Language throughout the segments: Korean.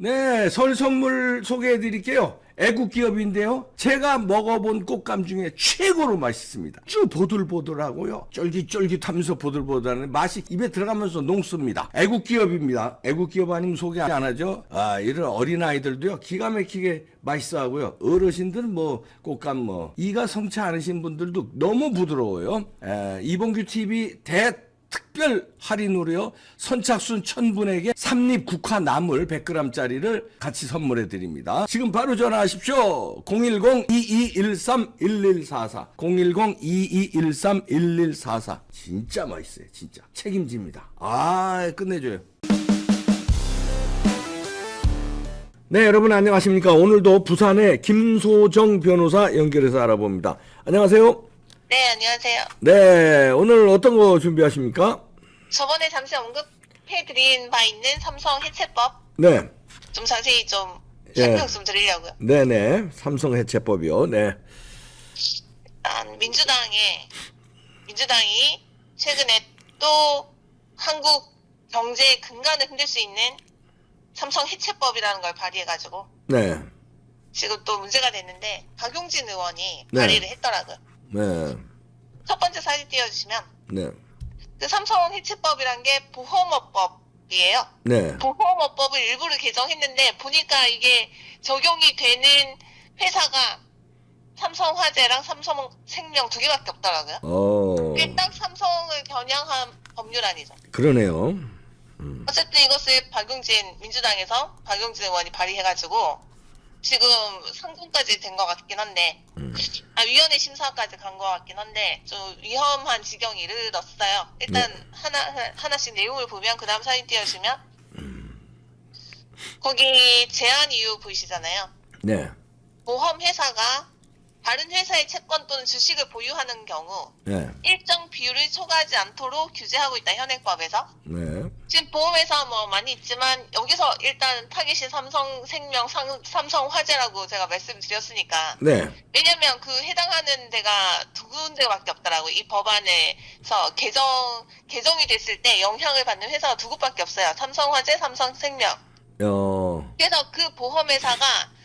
네, 설 선물 소개해 드릴게요. 애국 기업인데요. 제가 먹어본 꽃감 중에 최고로 맛있습니다. 아주 보들보들하고요. 쫄깃쫄깃하면서 보들보들하는 맛이 입에 들어가면서 녹습니다. 애국 기업입니다. 애국 기업 아니면 소개 안 하죠. 이런 어린아이들도요. 기가 막히게 맛있어 하고요. 어르신들은 뭐 꽃감 이가 성치 않으신 분들도 너무 부드러워요. 이봉규 TV 특별 할인으로요. 선착순 1000분에게 삼립 국화 나물 100g짜리를 같이 선물해 드립니다. 지금 바로 전화하십시오. 010-2213-1144 010-2213-1144 진짜 맛있어요. 진짜 책임집니다. 끝내줘요. 네, 여러분 안녕하십니까. 오늘도 부산의 김소정 변호사 연결해서 알아봅니다. 안녕하세요. 네, 안녕하세요. 네, 오늘 어떤 거 준비하십니까? 저번에 잠시 언급해드린 바 있는 삼성 해체법 네. 좀 자세히 좀 예. 설명 좀 드리려고요. 네네. 삼성 해체법이요. 네. 일단 민주당이 최근에 또 한국 경제의 근간을 흔들 수 있는 삼성 해체법이라는 걸 발의해가지고 네. 지금 또 문제가 됐는데 박용진 의원이 네. 발의를 했더라고요. 네. 첫 번째 사진 띄워주시면 네. 그 삼성 해체법이란 게 보험업법이에요. 네. 보험업법을 일부를 개정했는데 보니까 이게 적용이 되는 회사가 삼성화재랑 삼성생명 두 개밖에 없더라고요. 그게 딱 삼성을 겨냥한 법률안이죠. 그러네요. 어쨌든 이것을 민주당에서 박용진 의원이 발의해가지고 지금 상정까지 된 것 같긴 한데 위원회 심사까지 간 것 같긴 한데 좀 위험한 지경에 이르렀어요. 일단 하나씩 내용을 보면 그 다음 사진 띄워주시면 거기 제한 이유 보이시잖아요. 네. 보험회사가 다른 회사의 채권 또는 주식을 보유하는 경우 네. 일정 비율을 초과하지 않도록 규제하고 있다. 현행법에서. 네. 지금 보험회사 많이 있지만 여기서 일단 타깃이 삼성생명, 삼성화재라고 제가 말씀드렸으니까 네. 왜냐면 그 해당하는 데가 두 군데밖에 없더라고요. 이 법안에서 개정이 됐을 때 영향을 받는 회사가 두 곳밖에 없어요. 삼성화재, 삼성생명. 그래서 그 보험회사가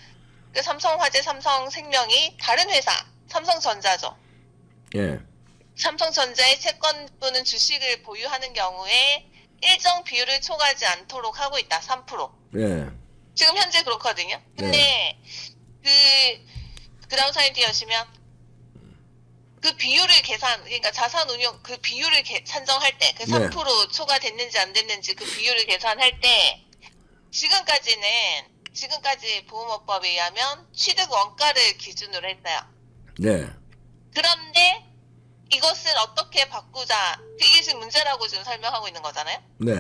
그 삼성화재, 삼성생명이 다른 회사, 삼성전자죠. 예. 삼성전자의 채권 또는 주식을 보유하는 경우에 일정 비율을 초과하지 않도록 하고 있다. 3%. 예. 지금 현재 그렇거든요. 근데 그 다음 사진 띄우시면 그 비율을 그러니까 자산운용 그 비율을 산정할 때 그 3% 초과됐는지 안 됐는지 그 비율을 계산할 때 지금까지 보험업법에 의하면 취득 원가를 기준으로 했어요. 네. 그런데 이것을 어떻게 바꾸자. 이게 지금 문제라고 지금 설명하고 있는 거잖아요. 네.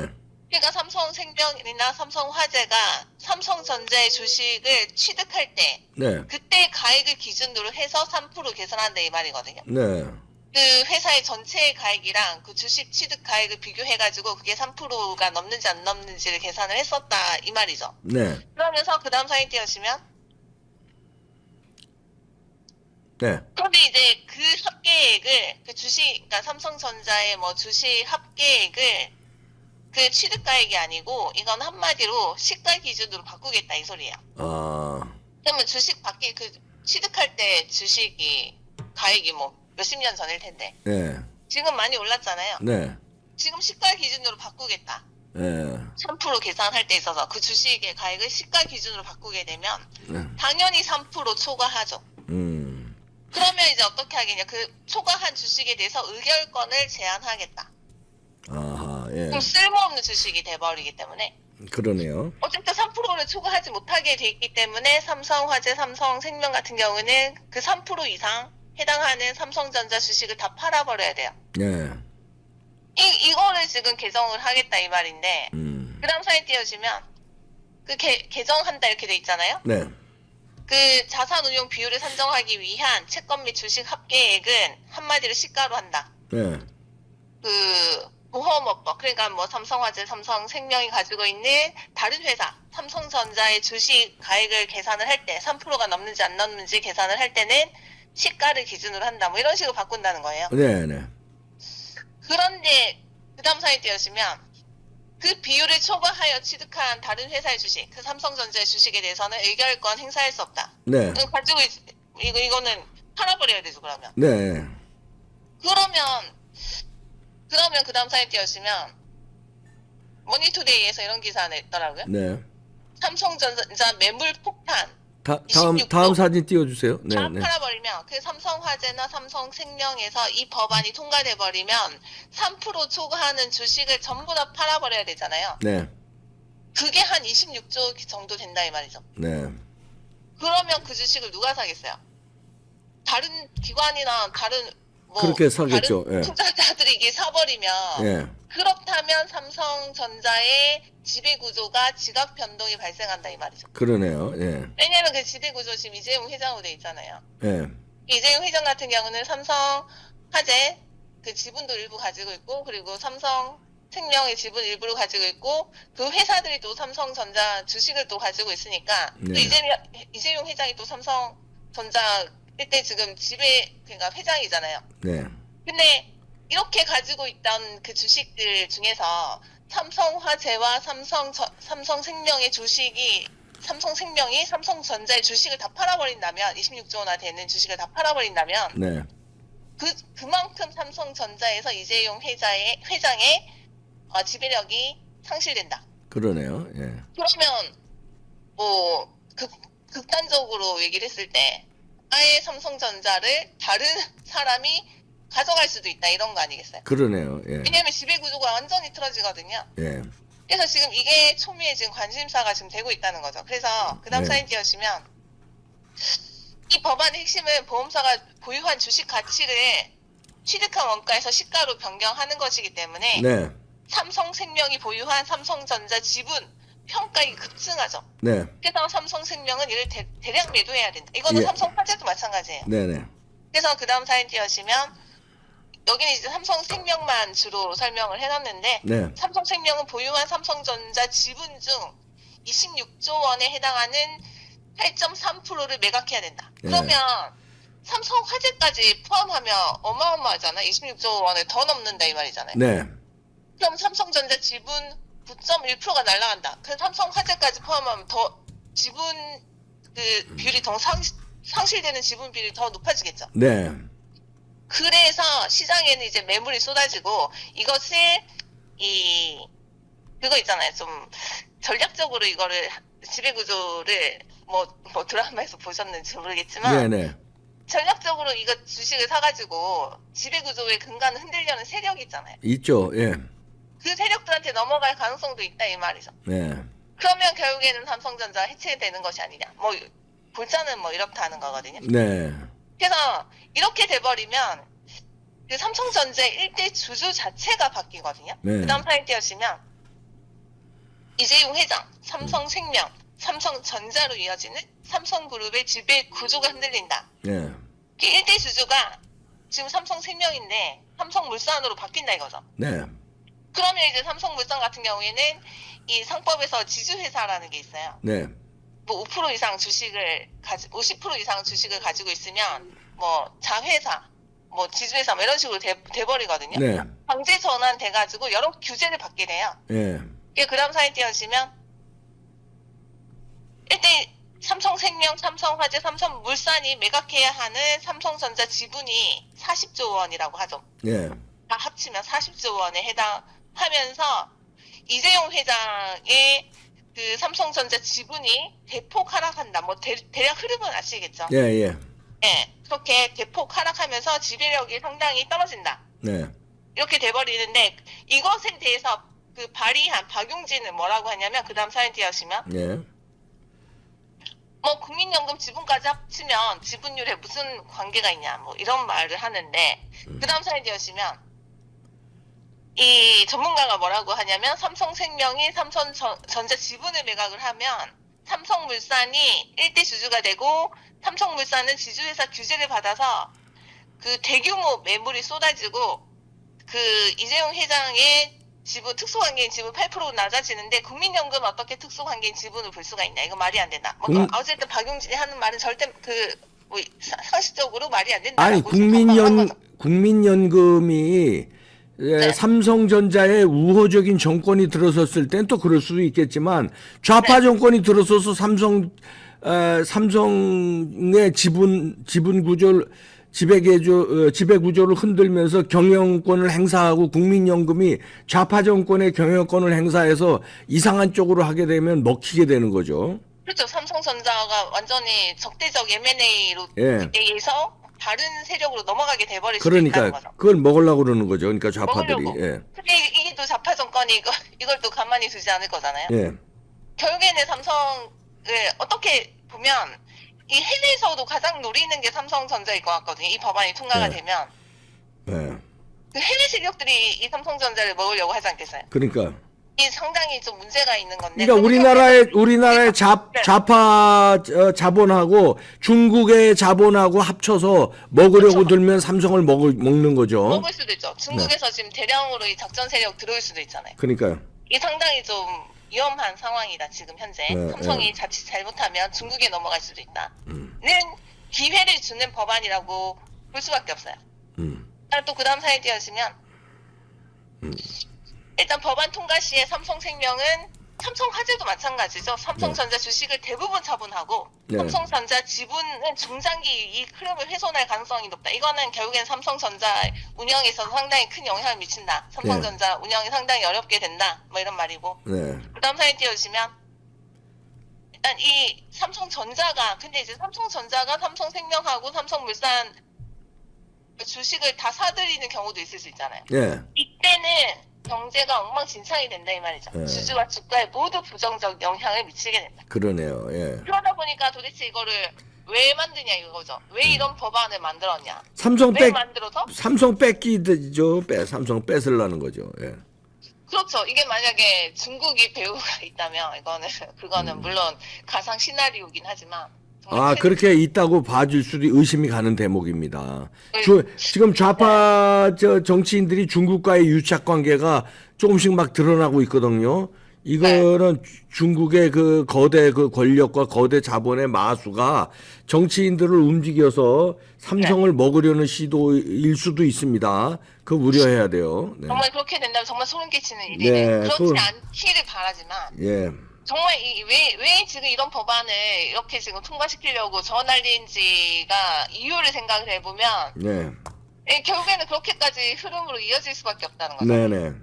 그러니까 삼성생명이나 삼성화재가 삼성전자의 주식을 취득할 때 네. 그때 가액을 기준으로 해서 3% 계산한다 이 말이거든요. 네. 그 회사의 전체 가액이랑 그 주식 취득 가액을 비교해가지고 그게 3%가 넘는지 안 넘는지를 계산을 했었다 이 말이죠. 네. 그러면서 그 다음 사진 띄우시면 네. 그런데 이제 그 합계액을 그 그러니까 삼성전자의 주식 합계액을 그 취득가액이 아니고 이건 한마디로 시가 기준으로 바꾸겠다 이 소리예요. 그러면 그 취득할 때 주식이 가액이 몇십 년 전일 텐데 네. 지금 많이 올랐잖아요. 네. 지금 시가 기준으로 바꾸겠다. 네. 3% 계산할 때 있어서 그 주식의 가액을 시가 기준으로 바꾸게 되면 당연히 3% 초과하죠. 그러면 이제 어떻게 하겠냐? 그 초과한 주식에 대해서 의결권을 제한하겠다. 예. 그럼 쓸모없는 주식이 돼버리기 때문에. 그러네요. 어쨌든 3%를 초과하지 못하게 돼 있기 때문에 삼성화재, 삼성생명 같은 경우는 그 3% 이상 해당하는 삼성전자 주식을 다 팔아버려야 돼요. 네. 이거를 지금 개정을 하겠다 이 말인데 그 다음 사진 띄워주시면 그 개정한다 이렇게 돼 있잖아요. 네. 그 자산운용 비율을 산정하기 위한 채권 및 주식 합계액은 한마디로 시가로 한다. 네. 그 보험업법 그러니까 삼성화재, 삼성생명이 가지고 있는 다른 회사 삼성전자의 주식 가액을 계산을 할 때 3%가 넘는지 안 넘는지 계산을 할 때는 시가를 기준으로 한다. 이런 식으로 바꾼다는 거예요. 네. 네. 그런데 그 다음 사진 띄우시면 그 비율을 초과하여 취득한 다른 회사의 주식, 그 삼성전자의 주식에 대해서는 의결권 행사할 수 없다. 네. 가지고 이거는 팔아버려야 되죠. 그러면 네. 그러면 그 다음 사이트 띄우시면 모니터데이에서 이런 기사 냈더라고요. 네. 삼성전자 매물 폭탄. 다음 사진 띄워주세요. 네. 다 네. 팔아버리면 그 삼성화재나 삼성생명에서 이 법안이 통과돼 버리면 3% 초과하는 주식을 전부 다 팔아버려야 되잖아요. 네. 그게 한 26조 정도 된다 이 말이죠. 네. 그러면 그 주식을 누가 사겠어요? 다른 기관이나 다른 그렇게 사겠죠. 다른 예. 투자자들이 이게 사버리면 예. 그렇다면 삼성전자의 지배구조가 지각 변동이 발생한다 이 말이죠. 그러네요. 예. 왜냐하면 그 지배구조 지금 이재용 회장으로 돼 있잖아요. 예. 이재용 회장 같은 경우는 삼성화재 그 지분도 일부 가지고 있고 그리고 삼성생명의 지분 일부를 가지고 있고 그 회사들이 또 삼성전자 주식을 또 가지고 있으니까 또 네. 이재용 회장이 또 삼성전자 이때 지금 그러니까 회장이잖아요. 네. 근데 이렇게 가지고 있던 그 주식들 중에서 삼성화재와 삼성생명의 주식이 삼성생명이 삼성전자의 주식을 다 팔아버린다면 26조 원나 되는 주식을 다 팔아버린다면 네. 그만큼 삼성전자에서 이재용 회장의 지배력이 상실된다. 그러네요. 예. 그러면 뭐 극단적으로 얘기를 했을 때 아예 삼성전자를 다른 사람이 가져갈 수도 있다 이런 거 아니겠어요? 그러네요. 예. 왜냐하면 지배구조가 완전히 틀어지거든요. 예. 그래서 지금 이게 초미에 지금 관심사가 지금 되고 있다는 거죠. 그래서 그 다음 네. 사진 띄우시면 이 법안의 핵심은 보험사가 보유한 주식 가치를 취득한 원가에서 시가로 변경하는 것이기 때문에 네. 삼성생명이 보유한 삼성전자 지분 평가액이 급증하죠. 네. 그래서 삼성생명은 이를 대량 매도해야 된다. 이거는 예. 삼성화재도 마찬가지예요. 네네. 그래서 그 다음 사진 띄우시면 여기는 이제 삼성생명만 주로 설명을 해놨는데 네. 삼성생명은 보유한 삼성전자 지분 중 26조 원에 해당하는 8.3%를 매각해야 된다. 네. 그러면 삼성화재까지 포함하면 어마어마하잖아요. 26조 원을 더 넘는다 이 말이잖아요. 네. 그럼 삼성전자 지분 9.1%가 날라간다. 그럼 삼성화재까지 포함하면 더 지분 그 비율이 더 상실되는 지분 비율이 더 높아지겠죠. 네. 그래서 시장에는 이제 매물이 쏟아지고 이것을 그거 있잖아요. 좀 전략적으로 이거를 지배구조를 뭐 드라마에서 보셨는지 모르겠지만 네네. 전략적으로 이거 주식을 사가지고 지배구조의 근간을 흔들려는 세력이 있잖아요. 있죠. 예. 그 세력들한테 넘어갈 가능성도 있다 이 말이죠. 네. 그러면 결국에는 삼성전자 해체되는 것이 아니냐. 뭐 골자는 뭐 이렇다는 거거든요. 네. 그래서 이렇게 돼버리면 그 삼성전자의 일대 주주 자체가 바뀌거든요. 네. 그 다음 사진 띄우시면 이재용 회장, 삼성생명, 삼성전자로 이어지는 삼성그룹의 지배 구조가 흔들린다. 네. 그 일대 주주가 지금 삼성생명인데 삼성물산으로 바뀐다 이거죠. 네. 그러면 이제 삼성물산 같은 경우에는 이 상법에서 지주회사라는 게 있어요. 네. 뭐 5% 이상 주식을 50% 이상 주식을 가지고 있으면 뭐 자회사, 뭐 지주회사 뭐 이런 식으로 돼버리거든요. 네. 강제 전환 돼가지고 여러 규제를 받게 돼요. 예. 그 다음 사진 띄우시면 일단 삼성생명, 삼성화재, 삼성물산이 매각해야 하는 삼성전자 지분이 40조 원이라고 하죠. 예. 다 합치면 40조 원에 해당하면서 이재용 회장의 그 삼성전자 지분이 대폭 하락한다. 뭐 대략 흐름은 아시겠죠? 예, 예. 예, 그렇게 대폭 하락하면서 지배력이 상당히 떨어진다. 네. 이렇게 돼버리는데 이것에 대해서 그 발의한 박용진은 뭐라고 하냐면 그 다음 사진 띄우시면 예. 뭐 국민연금 지분까지 합치면 지분율에 무슨 관계가 있냐 뭐 이런 말을 하는데 그 다음 사진 띄우시면 이 전문가가 뭐라고 하냐면 삼성생명이 삼성전자 지분을 매각을 하면 삼성물산이 1대 주주가 되고 삼성물산은 지주회사 규제를 받아서 그 대규모 매물이 쏟아지고 그 이재용 회장의 지분 특수관계인 지분 8% 낮아지는데 국민연금 어떻게 특수관계인 지분을 볼 수가 있냐 이거 말이 안 된다. 뭐 어쨌든 박용진이 하는 말은 절대 상식적으로 말이 안 된다. 아니 국민연금이 예, 삼성전자의 우호적인 정권이 들어섰을 땐 또 그럴 수도 있겠지만 좌파 정권이 들어서서 삼성의 지분 구조를 지배 구조를 흔들면서 경영권을 행사하고 국민연금이 좌파 정권의 경영권을 행사해서 이상한 쪽으로 하게 되면 먹히게 되는 거죠. 그렇죠. 삼성전자가 완전히 적대적 M&A로 예. 의해서 다른 세력으로 넘어가게 돼버릴 수도 그러니까 있다는 거죠. 그걸 먹으려고 그러는 거죠. 그러니까 좌파들이. 먹으려고. 예. 근데 이게 또 좌파 정권이 이걸 또 가만히 두지 않을 거잖아요. 예. 결국에는 삼성을 어떻게 보면 이 해외에서도 가장 노리는 게 삼성전자일 것 같거든요. 이 법안이 통과가 네. 되면 예. 그 해외 세력들이 이 삼성전자를 먹으려고 하지 않겠어요? 그러니까 이게 상당히 좀 문제가 있는 건데. 그러니까 우리나라의 좌파 자본하고 중국의 자본하고 합쳐서 먹으려고 그렇죠. 들면 삼성을 먹는 거죠. 먹을 수도 있죠. 중국에서 지금 대량으로 이 작전 세력 들어올 수도 있잖아요. 그러니까요. 이게 상당히 좀 위험한 상황이다 지금 현재. 네, 삼성이 자칫 잘못하면 중국에 넘어갈 수도 있다는 기회를 주는 법안이라고 볼 수밖에 없어요. 또 그 다음 사이에 띄어지면 일단 법안 통과 시에 삼성생명은 삼성화재도 마찬가지죠. 삼성전자 주식을 대부분 처분하고 네. 삼성전자 지분은 중장기 이 흐름을 훼손할 가능성이 높다. 이거는 결국엔 삼성전자 운영에서 상당히 큰 영향을 미친다. 삼성전자 운영이 상당히 어렵게 된다. 뭐 이런 말이고. 네. 그 다음 사이에 띄워주시면 일단 이 삼성전자가 근데 이제 삼성전자가 삼성생명하고 삼성물산 주식을 다 사들이는 경우도 있을 수 있잖아요. 예. 이때는 경제가 엉망진창이 된다 이 말이죠. 네. 주주와 주가에 모두 부정적 영향을 미치게 된다. 그러네요. 예. 그러다 보니까 도대체 이거를 왜 만드냐 이거죠. 왜 이런 법안을 만들었냐. 삼성 왜 만들어서? 삼성 뺏기죠. 삼성 뺏으려는 거죠. 예. 그렇죠. 이게 만약에 중국이 배우가 있다면 그거는 물론 가상 시나리오긴 하지만 정말 그렇게 있다고 봐줄 수도 의심이 가는 대목입니다. 네. 지금 좌파 정치인들이 중국과의 유착 관계가 조금씩 막 드러나고 있거든요. 이거는 중국의 그 거대 그 권력과 거대 자본의 마수가 정치인들을 움직여서 삼성을 먹으려는 시도일 수도 있습니다. 그거 우려해야 돼요. 네. 정말 그렇게 된다면 정말 소름 끼치는 일이네. 네, 그렇지 않기를 바라지만 예. 정말 왜 지금 이런 법안을 이렇게 지금 통과시키려고 저날린지가 이유를 생각을 해보면 네. 결국에는 그렇게까지 흐름으로 이어질 수밖에 없다는 거죠. 네네.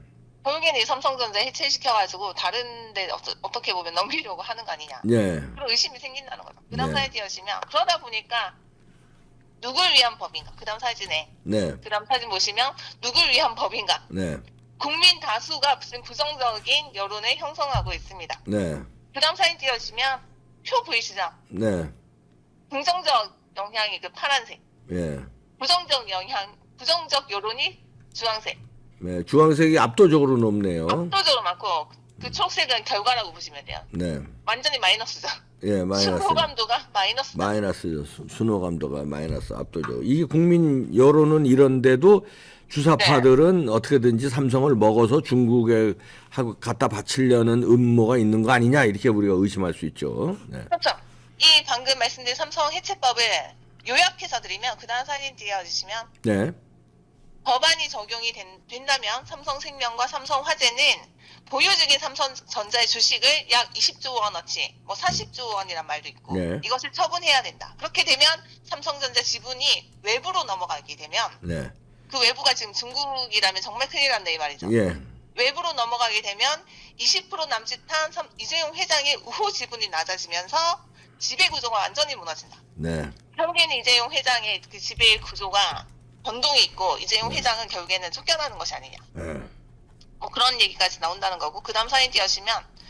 결국에는 이 삼성전자 해체시켜가지고 다른데 어떻게 보면 넘기려고 하는 거 아니냐. 예. 그런 의심이 생긴다는 거죠. 그 다음 네. 사이즈 여시면 그러다 보니까 누굴 위한 법인가. 그 다음 사진에 네. 그 다음 사진 보시면 누굴 위한 법인가. 네. 국민 다수가 무슨 부정적인 여론을 형성하고 있습니다. 네. 그 다음 사진 띄워주시면 표 보이시죠? 네. 긍정적 영향이 그 파란색, 예. 부정적 여론이 주황색. 네. 주황색이 압도적으로 높네요. 압도적으로 많고 그 초록색은 결과라고 보시면 돼요. 네. 완전히 마이너스죠. 예, 마이너스. 호감도가 마이너스. 마이너스죠. 순호감도가 마이너스 압도적. 이게 국민 여론은 이런데도 주사파들은 어떻게든지 삼성을 먹어서 중국에 하고 갖다 바치려는 음모가 있는 거 아니냐 이렇게 우리가 의심할 수 있죠. 네. 그렇죠. 이 방금 말씀드린 삼성 해체법을 요약해서 드리면 그 다음 사진 띄워주시면 네. 법안이 적용이 된다면 삼성생명과 삼성화재는 보유적인 삼성전자의 주식을 약 20조 원어치, 뭐 40조 원이란 말도 있고 네. 이것을 처분해야 된다. 그렇게 되면 삼성전자 지분이 외부로 넘어가게 되면 네. 그 외부가 지금 중국이라면 정말 큰일 난다 이 말이죠. 예. 외부로 넘어가게 되면 20% 남짓한 이재용 회장의 우호 지분이 낮아지면서 지배 구조가 완전히 무너진다. 네. 결국에는 이재용 회장의 그 지배 구조가 변동이 있고 이재용 회장은 결국에는 쫓겨나는 것이 아니냐. 네. 뭐 그런 얘기까지 나온다는 거고 그 다음 사진 띄우시면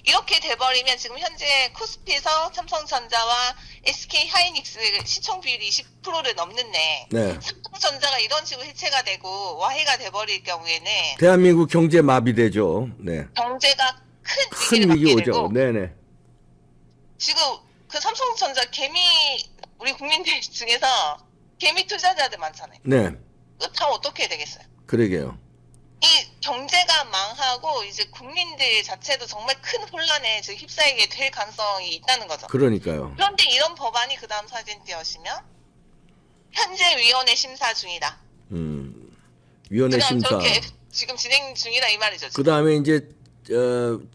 이렇게 돼버리면 지금 현재 코스피에서 삼성전자와 SK 하이닉스 시총 비율이 20%를 넘는데 네. 삼성전자가 이런 식으로 해체가 되고 와해가 돼버릴 경우에는 대한민국 경제 마비되죠. 네. 경제가 큰 큰 위기를 위기 맞게 오죠. 되고 네네. 지금 그 삼성전자 우리 국민들 중에서 개미 투자자들 많잖아요. 네. 다 어떻게 되겠어요? 그러게요. 이 경제가 망하고 이제 국민들 자체도 정말 큰 혼란에 지금 휩싸이게 될 가능성이 있다는 거죠. 그러니까요. 그런데 이런 법안이 그 다음 사진 띄우시면 현재 위원회 심사 중이다. 위원회 그다음 심사. 저렇게 지금 진행 중이다 이 말이죠. 지금. 그 다음에 이제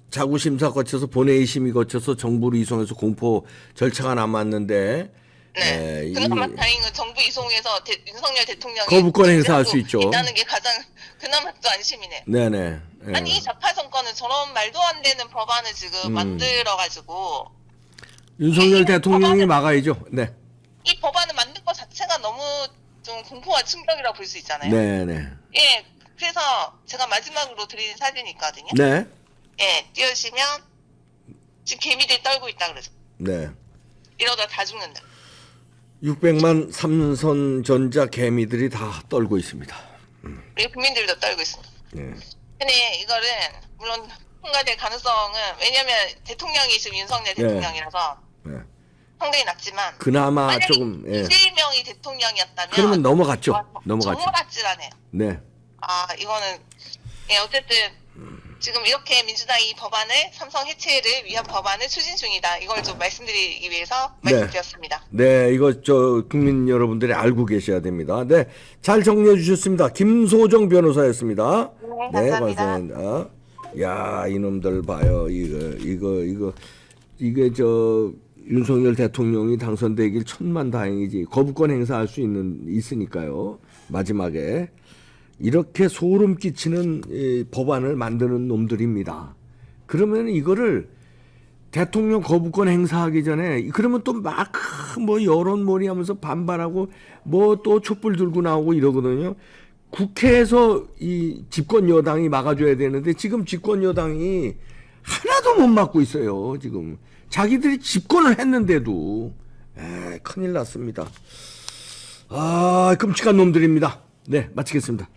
자구 심사 거쳐서 본회의 심의 거쳐서 정부로 이송해서 공포 절차가 남았는데 네. 이 그나마 다행은 정부 이송에서 윤석열 대통령이 거부권 행사할 수 있죠. 있다는 게 가장 그나마 또 안심이네. 네네. 예. 아니 이 좌파 정권은 저런 말도 안 되는 법안을 지금 만들어가지고 윤석열 이 대통령이 법안을- 막아야죠. 네. 이 법안을 만든 것 자체가 너무 좀 공포와 충격이라고 볼 수 있잖아요. 네네. 예, 그래서 제가 마지막으로 드린 사진이 있거든요. 네. 예, 띄우시면 지금 개미들이 떨고 있다 그러죠. 네. 이러다 다 죽는다. 600만 삼성전자 개미들이 다 떨고 있습니다. 우리 국민들도 떨고 있습니다. 네. 근데 이거는 물론 통과될 가능성은 왜냐면 대통령이 지금 윤석열 대통령이라서 네. 상당히 낮지만 그나마 만약에 조금 예. 이재명이 대통령이었다면 그러면 넘어갔죠. 와, 넘어갔죠. 정말 아찔하네. 네. 아 이거는 예 어쨌든 지금 이렇게 민주당이 이 법안을 삼성 해체를 위한 법안을 추진 중이다. 이걸 좀 말씀드리기 위해서 네. 말씀드렸습니다. 네, 이거 저 국민 여러분들이 알고 계셔야 됩니다. 네, 잘 정리해 주셨습니다. 김소정 변호사였습니다. 네, 감사합니다. 감사합니다. 야, 이놈들 봐요. 이게 저 윤석열 대통령이 당선되길 천만다행이지. 거부권 행사할 수 있으니까요. 마지막에 이렇게 소름 끼치는 이 법안을 만드는 놈들입니다. 그러면 이거를 대통령 거부권 행사하기 전에 그러면 또 막 뭐 여론몰이 하면서 반발하고 뭐 또 촛불 들고 나오고 이러거든요. 국회에서 이 집권 여당이 막아줘야 되는데 지금 집권 여당이 하나도 못 막고 있어요. 지금 자기들이 집권을 했는데도 큰일 났습니다. 아, 끔찍한 놈들입니다. 네, 마치겠습니다.